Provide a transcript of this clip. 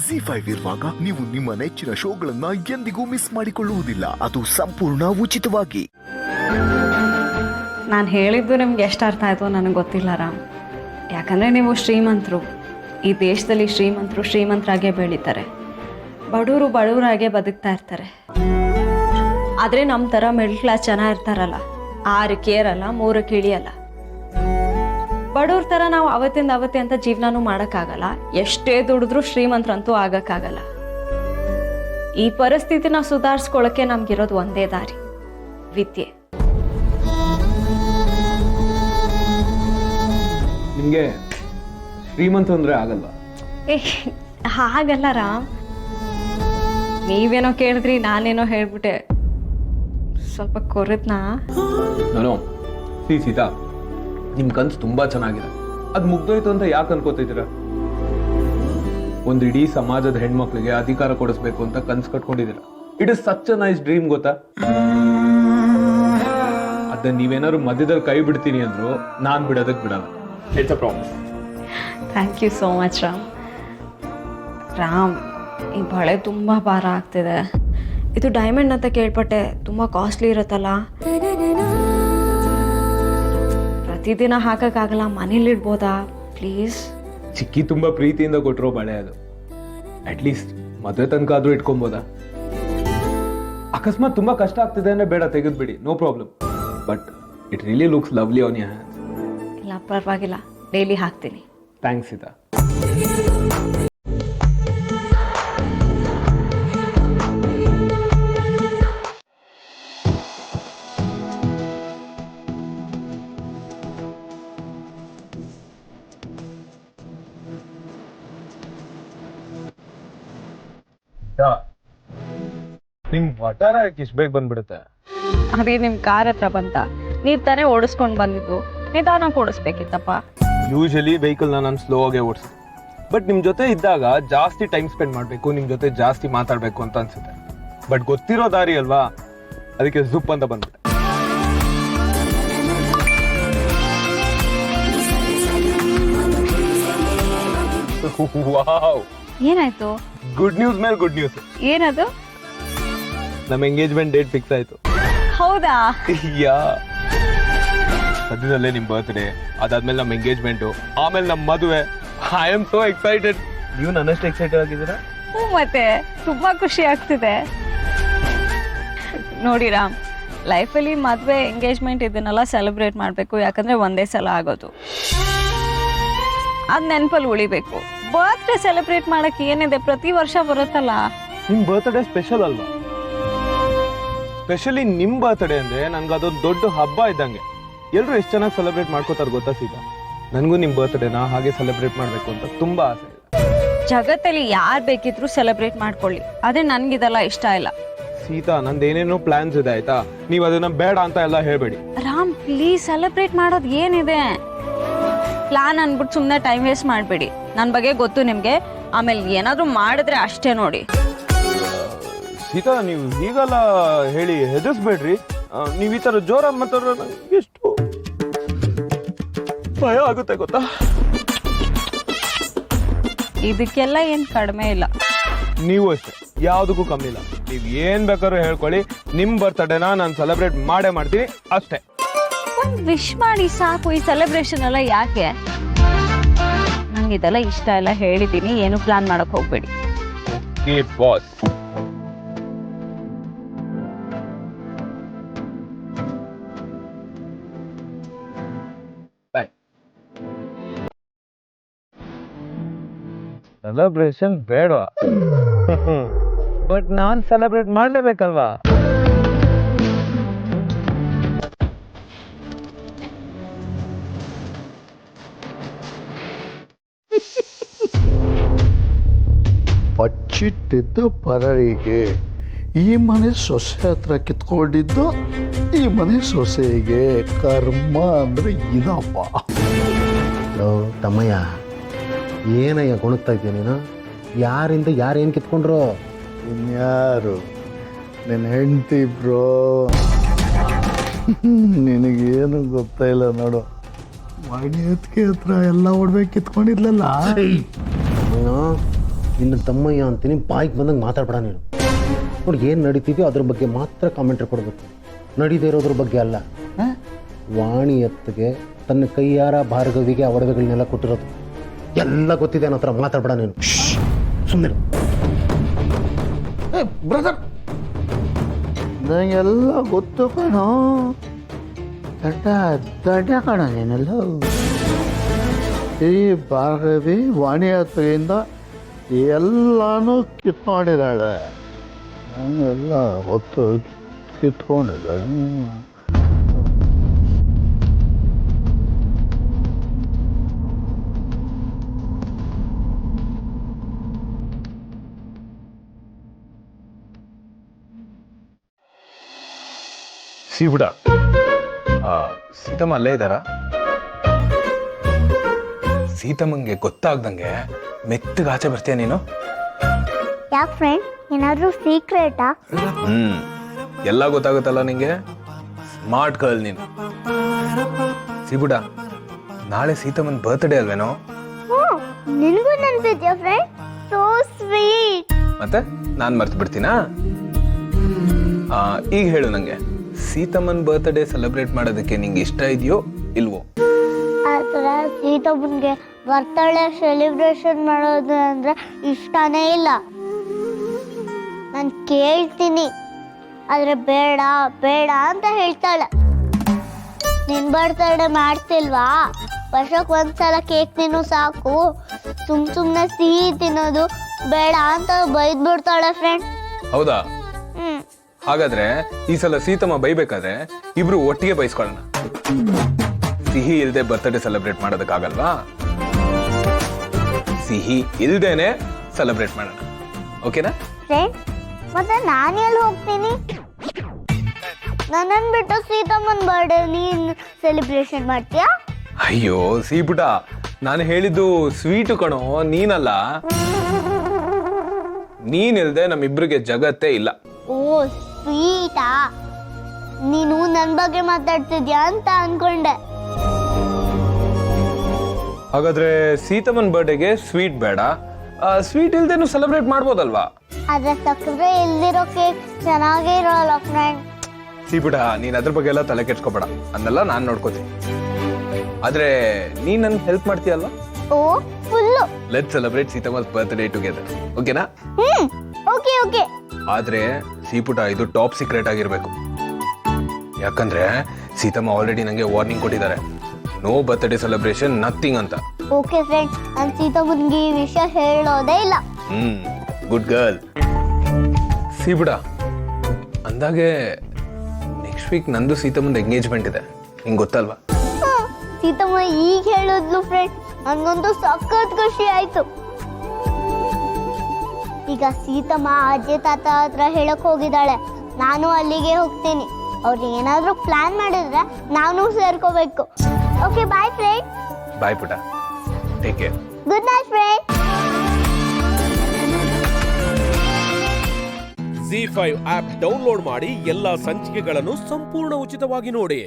ZEE5 ಇರುವಾಗ ನೀವು ನಿಮ್ಮ ನೆಚ್ಚಿನ ಶೋಗಳನ್ನ ಎಂದಿಗೂ ಮಿಸ್ ಮಾಡಿಕೊಳ್ಳುವುದಿಲ್ಲ. ಅದು ಸಂಪೂರ್ಣ ಉಚಿತವಾಗಿ. ನಾನು ಹೇಳಿದ್ದು ನಿಮ್ಗೆ ಎಷ್ಟು ಅರ್ಥ ಆಯಿತು ನನಗೆ ಗೊತ್ತಿಲ್ಲ ರಾಮ್. ಯಾಕಂದರೆ ನೀವು ಶ್ರೀಮಂತರು. ಈ ದೇಶದಲ್ಲಿ ಶ್ರೀಮಂತರಾಗೇ ಬೆಳೀತಾರೆ, ಬಡವರಾಗೇ ಬದುಕ್ತಾ ಇರ್ತಾರೆ. ಆದರೆ ನಮ್ಮ ಥರ ಮಿಡ್ಲ್ ಕ್ಲಾಸ್ ಜನ ಇರ್ತಾರಲ್ಲ, 6ಕ್ಕೆ ಏರಲ್ಲ 3ಕ್ಕೆ ಇಳಿಯಲ್ಲ. ಬಡವ್ರ ಥರ ನಾವು ಅವತ್ತಿಂದ ಅವತ್ತೇ ಅಂತ ಜೀವನನೂ ಮಾಡೋಕ್ಕಾಗಲ್ಲ. ಎಷ್ಟೇ ದುಡಿದ್ರೂ ಶ್ರೀಮಂತರಂತೂ ಆಗೋಕ್ಕಾಗಲ್ಲ. ಈ ಪರಿಸ್ಥಿತಿನ ಸುಧಾರಿಸ್ಕೊಳ್ಳೋಕ್ಕೆ ನಮಗಿರೋದು ಒಂದೇ ದಾರಿ, ವಿದ್ಯೆ. ನಿಮಗೆ ಶ್ರೀಮಂತ ಅಂದರೆ ಆಗಲ್ಲ? ಹಾಗಲ್ಲ ರಾಮ್, ನೀವೇನೋ ಕೇಳಿದ್ರಿ, ನಾನೇನೋ ಹೇಳ್ಬಿಟ್ಟೆ. ಸ್ವಲ್ಪ ಕೊರತ್ನಾ? ನಾನು ಸೀತಾ, ನಿಮ್ಮ ಕನಸು ತುಂಬ ಚೆನ್ನಾಗಿದೆ. ಅದು ಮುಗ್ದೋಯ್ತು ಅಂತ ಯಾಕೆ ಅನ್ಕೋತಿದ್ದೀರಾ? ಒಂದು ಇಡೀ ಸಮಾಜದ ಹೆಣ್ಮಕ್ಳಿಗೆ ಅಧಿಕಾರ ಕೊಡಿಸ್ಬೇಕು ಅಂತ ಕನಸು ಕಟ್ಕೊಂಡಿದ್ದೀರಾ. It is such a nice dream, ಗೊತ್ತಾ? ಅದನ್ನ ನೀವೇನಾದ್ರು ಮಧ್ಯದಲ್ಲಿ ಕೈ ಬಿಡ್ತೀನಿ ಅಂದ್ರು ನಾನು ಬಿಡೋದಕ್ಕೆ ಬಿಡಲ್ಲ. It's a promise. Thank you so much Ram. Ram, ಈ ಬಳೆ ತುಂಬ ಭಾರ ಆಗ್ತಿದೆ. ಇದು ಡೈಮಂಡ್ ಅಂತ ಕೇಳ್ಪಟ್ಟೆ, ತುಂಬ ಕಾಸ್ಟ್ಲಿ ಇರುತ್ತಲ್ಲ. ಪ್ರತಿದಿನ ಹಾಕೋಕ್ಕಾಗಲ್ಲ, ಮನೇಲಿ ಇಡ್ಬೋದಾ ಪ್ಲೀಸ್? ಚಿಕ್ಕಿ ತುಂಬ ಪ್ರೀತಿಯಿಂದ ಕೊಟ್ಟಿರೋ ಬಳೆ ಅದು. ಅಟ್ಲೀಸ್ಟ್ ಮದುವೆ ತನಕ ಆದ್ರೂ ಇಟ್ಕೊಬೋದಾ? ಅಕಸ್ಮಾತ್ ತುಂಬಾ ಕಷ್ಟ ಆಗ್ತಿದೆ ಅಂದ್ರೆ ಬೇಡ, ತೆಗೆದ್ಬಿಡಿ, no problem. But it really looks lovely on your hands. ಇಲ್ಲ ಪರವಾಗಿಲ್ಲ, ಡೈಲಿ ಹಾಕ್ತೀನಿ. ಥ್ಯಾಂಕ್ಸ್ ಸೀತಾ. ನಿಮ್ ವಟಾರ ಇಷ್ಟು ಬೇಗ ಬಂದ್ಬಿಡುತ್ತೆ? ಅದೇ ನಿಮ್ ಕಾರ್ ಹತ್ರ ಬಂತ, ನೀವ್ ತಾನೇ ಓಡಿಸ್ಕೊಂಡ್ ಬಂದಿದ್ದು, ನಿಧಾನ ಓಡಿಸ್ಬೇಕಿತ್ತಪ್ಪ. ಯೂಶಲಿ ವೆಹಿಕಲ್ ನಾನು ಸ್ಲೋ ಆಗೇ ಓಡಿಸ್ತೀನಿ. ಬಟ್ ನಿಮ್ ಜೊತೆ ಇದ್ದಾಗ ಜಾಸ್ತಿ ಟೈಮ್ ಸ್ಪೆಂಡ್ ಮಾಡ್ಬೇಕು, ನಿಮ್ ಜೊತೆ ಜಾಸ್ತಿ ಮಾತಾಡ್ಬೇಕು ಅಂತ ಅನ್ಸುತ್ತೆ. ಬಟ್ ಗೊತ್ತಿರೋ ದಾರಿ ಅಲ್ವಾ, ಅದಕ್ಕೆ ಜುಪ್ ಅಂತ ಬಂದ್ಬಿಟ್ಟೆ. ವಾವ್, ಏನಾಯ್ತು? ಗುಡ್ ನ್ಯೂಸ್ ಮೇಲೆ ಗುಡ್ ನ್ಯೂಸ್. ಏನದು? ನಮ್ಮ ಎಂಗೇಜ್ಮೆಂಟ್ ಡೇಟ್ ಫಿಕ್ಸ್ ಆಯ್ತು. ಹೌದಾ? ಯಾ, ಸದ್ಯದಲ್ಲೇ ನಿಮ್ ಬರ್ತ್ಡೇ, ಅದಾದ್ಮೇಲೆ ನಮ್ಮ ಎಂಗೇಜ್ಮೆಂಟ್, ಆಮೇಲೆ ನಮ್ಮ ಮದುವೆ. I am so excited. ನೀವು ನನ್ನಷ್ಟು ಎಕ್ಸೈಟೆಡ್ ಆಗಿದ್ದೀರಾ? ಹ್ಞೂ, ಮತ್ತೆ ತುಂಬಾ ಖುಷಿ ಆಗ್ತಿದೆ. ನೋಡಿ ರಾಮ್, ಲೈಫಲ್ಲಿ ಮದುವೆ ಎಂಗೇಜ್ಮೆಂಟ್ ಇದನ್ನೆಲ್ಲ ಸೆಲೆಬ್ರೇಟ್ ಮಾಡಬೇಕು, ಯಾಕಂದ್ರೆ ಒಂದೇ ಸಲ ಆಗೋದು. ಅದು ನೆನಪಲ್ಲಿ ಉಳಿಬೇಕು. ಬರ್ತ್ಡೇ ಸೆಲೆಬ್ರೇಟ್ ಮಾಡಕ್ಕೆ ಏನಿದೆ, ಪ್ರತಿ ವರ್ಷ ಬರುತ್ತಲ್ಲ. ನಿಮ್ ಬರ್ತ್ಡೇ ಸ್ಪೆಷಲ್ ಅಲ್ವಾ? ಸ್ಪೆಷಲಿ ನಿಮ್ ಬರ್ತ್ಡೇ ಅಂದ್ರೆ ನನ್ಗೆ ಅದೊಂದು ದೊಡ್ಡ ಹಬ್ಬ ಇದ್ದಂಗೆ. ಎಲ್ಲರೂ ಎಷ್ಟು ಚೆನ್ನಾಗಿ ಸೆಲೆಬ್ರೇಟ್ ಮಾಡ್ಕೋತಾರೆ ಗೊತ್ತಾ ಸೀತಾ? ನನಗೂ ನಿಮ್ ಬರ್ತ್ಡೇನ ಹಾಗೆ ಸೆಲೆಬ್ರೇಟ್ ಮಾಡ್ಬೇಕು ಅಂತ ತುಂಬಾ ಆಸೆ ಇದೆ. ಜಗತ್ತಲ್ಲಿ ಯಾರು ಬೇಕಿದ್ರು ಸೆಲೆಬ್ರೇಟ್ ಮಾಡ್ಕೊಳ್ಳಿ, ಆದ್ರೆ ನನ್ಗಿದೆಲ್ಲ ಇಷ್ಟ ಇಲ್ಲ. ಸೀತಾ, ನಂದೇನೇನೋ ಪ್ಲಾನ್ಸ್ ಇದೆ, ಆಯ್ತಾ? ನೀವು ಅದನ್ನ ಬೇಡ ಅಂತ ಎಲ್ಲ ಹೇಳ್ಬೇಡಿ. ರಾಮ್ ಪ್ಲೀಸ್, ಸೆಲೆಬ್ರೇಟ್ ಮಾಡೋದು ಏನಿದೆ? ಪ್ಲಾನ್ ಅನ್ಬಿಟ್ಟು ಸುಮ್ಮನೆ ಟೈಮ್ ವೇಸ್ಟ್ ಮಾಡಬೇಡಿ. ನನ್ನ ಬಗ್ಗೆ ಗೊತ್ತು ನಿಮಗೆ, ಆಮೇಲೆ ಏನಾದರೂ ಮಾಡಿದ್ರೆ ಅಷ್ಟೇ ನೋಡಿ. ಸೀತಾ, ನೀವು ಹೀಗೆಲ್ಲ ಹೇಳಿ ಹೆದರ್ಸ್ಬೇಡ್ರಿ. ನೀವು ಈ ಥರ ಜೋರಾಗಿ ಮಾತಾಡ್ರೆ ನಂಗೆ ಎಷ್ಟು ಭಯ ಆಗುತ್ತೆ ಗೊತ್ತಾ? ಇದಕ್ಕೆಲ್ಲ ಏನು ಕಡಿಮೆ ಇಲ್ಲ. ನೀವು ಅಷ್ಟೇ, ಯಾವುದಕ್ಕೂ ಕಮ್ಮಿ ಇಲ್ಲ. ನೀವು ಏನು ಬೇಕಾದ್ರೂ ಹೇಳ್ಕೊಳ್ಳಿ, ನಿಮ್ಮ ಬರ್ತ್ಡೇನ ನಾನು ಸೆಲೆಬ್ರೇಟ್ ಮಾಡೇ ಮಾಡ್ತೀನಿ ಅಷ್ಟೇ. ಒಂದು ವಿಶ್ ಮಾಡಿ ಸಾಕು, ಈ ಸೆಲೆಬ್ರೇಷನ್ ಎಲ್ಲ ಯಾಕೆ? ನಂಗೆ ಇದೆಲ್ಲ ಇಷ್ಟ ಇಲ್ಲ, ಹೇಳಿದ್ದೀನಿ. ಏನು ಪ್ಲಾನ್ ಮಾಡಕ್ ಹೋಗ್ಬೇಡಿ. ಬಾಸ್, ಸೆಲೆಬ್ರೇಷನ್ ಬೇಡವಾ? ಬಟ್ ನಾನು ಸೆಲೆಬ್ರೇಟ್ ಮಾಡಲೇಬೇಕಲ್ವಾ? ಬಚ್ಚಿಟ್ಟಿದ್ದು ಪರರಿಗೆ, ಈ ಮನೆ ಸೊಸೆ ಹತ್ರ ಕಿತ್ಕೊಂಡಿದ್ದು ಈ ಮನೆ ಸೊಸೆಗೆ. ಕರ್ಮ ಅಂದರೆ ಇದಪ್ಪ. ತಮ್ಮಯ್ಯ, ಏನಯ್ಯ ಗುಣಗ್ತಾ ಇದ್ದೀಯ ನೀನು? ಯಾರಿಂದ ಯಾರೇನು ಕಿತ್ಕೊಂಡ್ರು? ಇನ್ಯಾರು? ನಿನ್ನ ಹೆಂಡತಿ ಬ್ರೋ. ನಿನಗೇನು ಗೊತ್ತಾಯಿಲ್ಲ ನೋಡು. ಮಣಿ ಹತ್ರ ಎಲ್ಲ ಒಡ್ಬೇಕು ಕಿತ್ಕೊಂಡಿದ್ಲಲ್ಲ. ನೀನು ನಿನ್ನ ತಮ್ಮಯ್ಯ ಅಂತೀನಿ, ಬಾಯಿಗೆ ಬಂದಂಗೆ ಮಾತಾಡ್ಬೇಡ ನೀನು. ನೋಡಿ, ಏನು ನಡೀತಿದೆಯೋ ಅದ್ರ ಬಗ್ಗೆ ಮಾತ್ರ ಕಾಮೆಂಟ್ರಿ ಕೊಡಬೇಕು, ನಡೀದೇ ಇರೋದ್ರ ಬಗ್ಗೆ ಅಲ್ಲ. ವಾಣಿ ಎತ್ತಿಗೆ ತನ್ನ ಕೈಯಾರ ಭಾರ್ಗವಿಗೆ ಆ ಒಡವೆಗಳನ್ನೆಲ್ಲ ಕೊಟ್ಟಿರೋದು ಎಲ್ಲ ಗೊತ್ತಿದೆ, ಅನ್ನೋ ಹತ್ರ ಮಾತಾಡ್ಬೇಡ ನೀನು. ಸುಮ್ಮನೆ ಬ್ರದರ್, ನನಗೆಲ್ಲ ಗೊತ್ತು ಕಣೋ. ದಡ್ಡ ಕಣ ನೀನೆಲ್ಲ. ಈ ಭಾರ್ಗವಿ ವಾಣಿ ಹತ್ರೆಯಿಂದ ಎಲ್ಲಾನು ಕಿತ್ಕೊಂಡಿದ್ದಾಳೆ. ನನಗೆಲ್ಲ ಗೊತ್ತು, ಕಿತ್ಕೊಂಡಿದ್ದಾಳೆ. ಸಿಬಿಡ, ಸೀತಮ್ಮ ಅಲ್ಲೇ ಇದ್ದಾರಾ? ಸೀತಮ್ಮಂಗೆ ಗೊತ್ತಾಗ್ದಂಗೆ ಮೆತ್ತಗೆ ಆಚೆ ಬರ್ತೀಯ ನೀನು? ಯಾಕೆ ಫ್ರೆಂಡ್, ಏನಾದರೂ ಸೀಕ್ರೆಟಾ? ಎಲ್ಲ ಗೊತ್ತಾಗುತ್ತಲ್ಲ ನಿಂಗೆ. ಸ್ಮಾರ್ಟ್ ಗರ್ಲ್ ನೀನು. ಸಿಬಿಡ, ನಾಳೆ ಸೀತಮ್ಮನ ಬರ್ತ್ಡೇ ಅಲ್ವೇನೋ? ನಿನಗೂ ನೆನಪಿದ್ಯಾ ಫ್ರೆಂಡ್? So sweet. ಮತ್ತೆ ನಾನು ಮರ್ತು ಬಿಡ್ತೀನಾ? ಈಗ ಹೇಳು ನಂಗೆ, ಸೀತಮ್ಮನ ಬರ್ತ್ಡೇ ಸೆಲೆಬ್ರೇಟ್ ಮಾಡೋದಕ್ಕೆ ನಿಂಗೆ ಇಷ್ಟ ಇದೆಯೋ ಇಲ್ವೋ? ಆ ಥರ ಸೀತಮ್ಮನಿಗೆ ಬರ್ತಡೇ ಸೆಲೆಬ್ರೇಷನ್ ಮಾಡೋದು ಅಂದರೆ ಇಷ್ಟನೇ ಇಲ್ಲ. ನಾನು ಕೇಳ್ತೀನಿ, ಆದರೆ ಬೇಡ ಬೇಡ ಅಂತ ಹೇಳ್ತಾಳೆ. ನಿನ್ನ ಬರ್ತಡೇ ಮಾಡ್ತಿಲ್ವಾ? ವರ್ಷಕ್ಕೆ ಒಂದ್ಸಲ ಕೇಕ್ ತಿನ್ನು ಸಾಕು, ಸುಮ್ಮನೆ ಸಿಹಿ ತಿನ್ನೋದು ಬೇಡ ಅಂತ ಬೈದ್ಬಿಡ್ತಾಳೆ ಫ್ರೆಂಡ್. ಹೌದಾ? ಹಾಗಾದ್ರೆ ಈ ಸಲ ಸೀತಮ್ಮ ಬೈಬೇಕಾದ್ರೆ ಇಬ್ರು ಒಟ್ಟಿಗೆ ಬೈಸ್ಕೊಳ್ಳೋಣ. ಸಿಹಿ ಇಲ್ದೆ ಬರ್ತ್ಡೇ ಸೆಲೆಬ್ರೇಟ್ ಮಾಡೋದಕ್ಕಾಗಲ್ವಾ? ಸಿಹಿ ಇಲ್ದೇನೆ ಸೆಲೆಬ್ರೇಟ್ ಮಾಡೋಣ, ಓಕೆನಾ? ಫ್ರೆಂಡ್, ಮತ್ತೆ ನಾನು ಎಲ್ಲಿ ಹೋಗ್ತೀನಿ? ನನ್ನನ್ನು ಬಿಟ್ಟು ಸೀತಮ್ಮನ ಬರ್ಡೇ ನೀನು ಸೆಲೆಬ್ರೇಷನ್ ಮಾಡ್ತೀಯಾ? ಅಯ್ಯೋ ಸೀಪುಟ, ನಾನು ಹೇಳಿದ್ದು ಸ್ವೀಟು ಕಣೋ, ನೀನಲ್ಲ. ನೀನಿಲ್ದೆ ನಮ್ಮಿಬ್ರಿಗೆ ಜಗತ್ತೇ ಇಲ್ಲ. ಓ ಸ್ವೀಟಾ? ನೀನು ನನ್ನ ಬಗ್ಗೆ ಮಾತಾಡ್ತಿದ್ಯಾ ಅಂತ ಅನ್ಕೊಂಡೆ. ಹಾಗಾದ್ರೆ ಸೀತಮ್ಮನ್ ಬರ್ಡೇಗೆ ಸ್ವೀಟ್ ಬೇಡ, ಸ್ವೀಟ್ ಇಲ್ದೇನು ಸೆಲೆಬ್ರೇಟ್ ಮಾಡ್ಬೋದಲ್ವಾ? ಆದ್ರೆ ಸಕ್ಕರೆ ಇಲ್ದಿರೋ ಕೇಕ್ ಚೆನ್ನಾಗೇ ಇರೋಲ್ಲ ಫ್ರೆಂಡ್. ಸೀಪುಟ, ನೀನ್ ಅದ್ರ ಬಗ್ಗೆ ಎಲ್ಲ ತಲೆ ಕೆಡ್ಸ್ಕೊಬೇಡ, ಅದನ್ನೆಲ್ಲ ನಾನ್ ನೋಡ್ಕೋತೀನಿ. ಆದ್ರೆ ನೀನ್ ನನ್ಗೆ ಹೆಲ್ಪ್ ಮಾಡ್ತೀಯಲ್ಲ? ಓ full. Let celebrate Seethamma's birthday together, ಓಕೆನಾ? Okay okay. ಆದ್ರೆ ಸೀಪುಟ, ಇದು ಟಾಪ್ ಸೀಕ್ರೆಟ್ ಆಗಿರ್ಬೇಕು. ಯಾಕಂದ್ರೆ ಸೀತಮ್ಮ ಆಲ್ರೆಡಿ ನಂಗೆ ವಾರ್ನಿಂಗ್ ಕೊಟ್ಟಿದ್ದಾರೆ, ನೋ ಬರ್ತ್ಡೇ ಸೆಲೆಬ್ರೇಷನ್, ನಥಿಂಗ್ ಅಂತ. ಓಕೆ ಫ್ರೆಂಡ್, ನಾನು ಸೀತಮ್ಮನಿಗೆ ಈ ವಿಷಯ ಹೇಳೋದೇ ಇಲ್ಲ. Good girl. ಸೀಬುಡ, ಅಂದಾಗೆ ನೆಕ್ಸ್ಟ್ ವೀಕ್ ನಂದು ಸೀತಮ್ಮಂದು ಎಂಗೇಜ್ಮೆಂಟ್ ಇದೆ, ನಿಂಗೆ ಗೊತ್ತಲ್ವಾ? ಸೀತಮ್ಮ ಈಗ ಹೇಳಿದ್ಲು ಫ್ರೆಂಡ್, ನನಗಂತೂ ಸಖತ್ ಖುಷಿ ಆಯ್ತು. ಈಗ ಸೀತಮ್ಮ ಅಜ್ಜಿ ತಾತ ಹತ್ರ ಹೇಳಕ್ ಹೋಗಿದ್ದಾಳೆ, ನಾನು ಅಲ್ಲಿಗೆ ಹೋಗ್ತೀನಿ. ಅವ್ರು ಏನಾದ್ರೂ ಪ್ಲಾನ್ ಮಾಡಿದ್ರೆ ನಾನು ಸೇರ್ಕೋಬೇಕು. Okay bye friend. ಬಾಯ್ ಪುಟ, take care. Good night friend. ZEE5 app download ಮಾಡಿ ಎಲ್ಲಾ ಸಂಚಿಕೆಗಳನ್ನು ಸಂಪೂರ್ಣ ಉಚಿತವಾಗಿ ನೋಡಿ.